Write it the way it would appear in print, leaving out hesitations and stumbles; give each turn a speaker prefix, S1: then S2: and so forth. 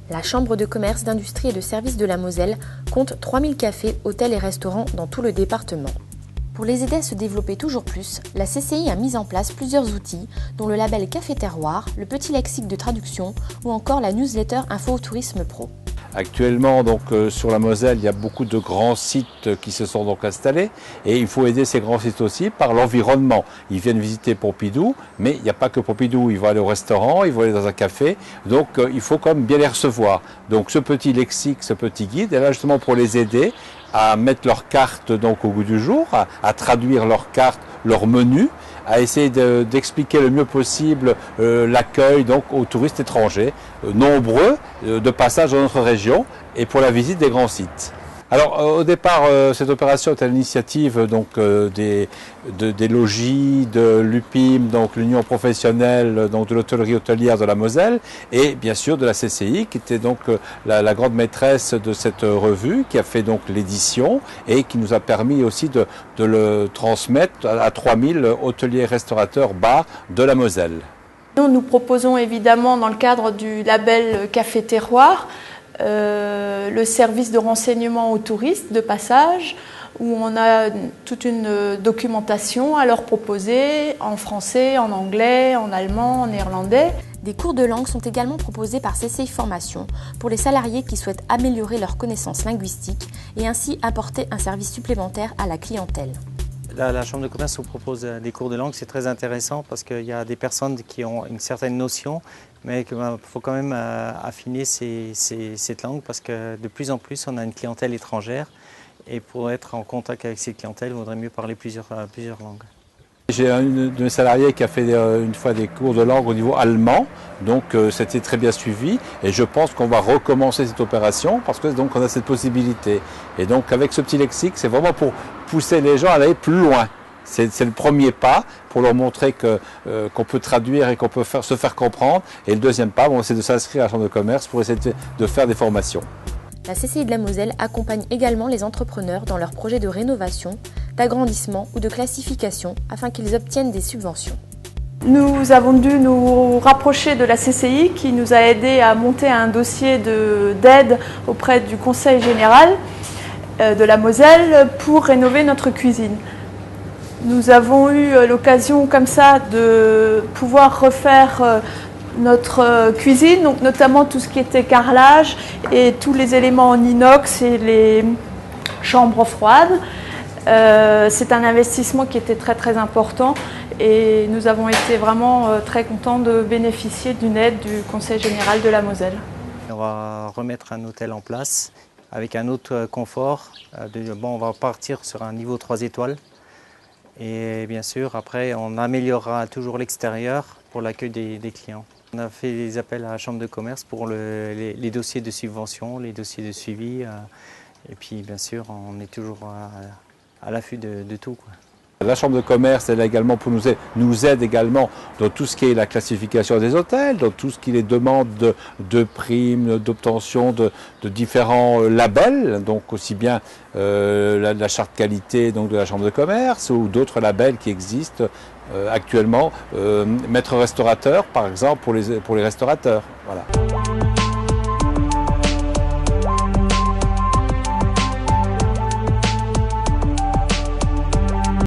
S1: La Chambre de commerce, d'industrie et de services de la Moselle compte 3000 cafés, hôtels et restaurants dans tout le département. Pour les aider à se développer toujours plus, la CCI a mis en place plusieurs outils, dont le label Café Terroir, le petit lexique de traduction ou encore la newsletter Info Tourisme Pro.
S2: Actuellement, donc, sur la Moselle, il y a beaucoup de grands sites qui se sont donc installés et il faut aider ces grands sites aussi par l'environnement. Ils viennent visiter Pompidou, mais il n'y a pas que Pompidou, ils vont aller au restaurant, ils vont aller dans un café, donc il faut quand même bien les recevoir. Donc ce petit lexique, ce petit guide est là justement pour les aider à mettre leur carte donc, au goût du jour, à traduire leur carte, leur menu, à essayer d'expliquer le mieux possible l'accueil donc aux touristes étrangers, nombreux de passage dans notre région et pour la visite des grands sites. Alors au départ, cette opération est à l'initiative donc des logis, de l'UPIM, donc l'Union professionnelle donc de l'hôtellerie hôtelière de la Moselle, et bien sûr de la CCI, qui était donc la grande maîtresse de cette revue, qui a fait donc l'édition et qui nous a permis aussi de le transmettre à 3000 hôteliers, restaurateurs, bars de la Moselle.
S3: Nous proposons évidemment dans le cadre du label Café Terroir le service de renseignement aux touristes de passage, où on a toute une documentation à leur proposer en français, en anglais, en allemand, en néerlandais.
S1: Des cours de langue sont également proposés par CCI Formation pour les salariés qui souhaitent améliorer leurs connaissances linguistiques et ainsi apporter un service supplémentaire à la clientèle.
S4: La Chambre de commerce vous propose des cours de langue, c'est très intéressant parce qu'il y a des personnes qui ont une certaine notion, mais qu'il faut quand même affiner cette langue parce que de plus en plus on a une clientèle étrangère et pour être en contact avec cette clientèle, il vaudrait mieux parler plusieurs langues.
S2: J'ai une de mes salariés qui a fait une fois des cours de langue au niveau allemand, donc c'était très bien suivi et je pense qu'on va recommencer cette opération parce que donc on a cette possibilité. Et donc avec ce petit lexique, c'est vraiment pour pousser les gens à aller plus loin. C'est le premier pas pour leur montrer qu'on peut traduire et qu'on peut se faire comprendre. Et le deuxième pas, c'est de s'inscrire à la Chambre de commerce pour essayer de faire des formations.
S1: La CCI de la Moselle accompagne également les entrepreneurs dans leurs projets de rénovation, d'agrandissement ou de classification afin qu'ils obtiennent des subventions.
S3: Nous avons dû nous rapprocher de la CCI qui nous a aidés à monter un dossier d'aide auprès du Conseil général de la Moselle pour rénover notre cuisine. Nous avons eu l'occasion comme ça de pouvoir refaire notre cuisine, donc notamment tout ce qui était carrelage et tous les éléments en inox et les chambres froides. C'est un investissement qui était très important et nous avons été vraiment très contents de bénéficier d'une aide du Conseil général de la Moselle.
S4: On va remettre un hôtel en place avec un autre confort. On va partir sur un niveau 3 étoiles. Et bien sûr, après, on améliorera toujours l'extérieur pour l'accueil des clients. On a fait des appels à la Chambre de commerce pour les dossiers de subvention, les dossiers de suivi. Et puis, bien sûr, on est toujours à l'affût de tout, quoi.
S2: La Chambre de commerce, elle également nous aide également dans tout ce qui est la classification des hôtels, dans tout ce qui est les demandes de primes, d'obtention de différents labels, donc aussi bien la charte qualité donc de la Chambre de commerce ou d'autres labels qui existent actuellement, maître restaurateur par exemple pour les restaurateurs. Voilà.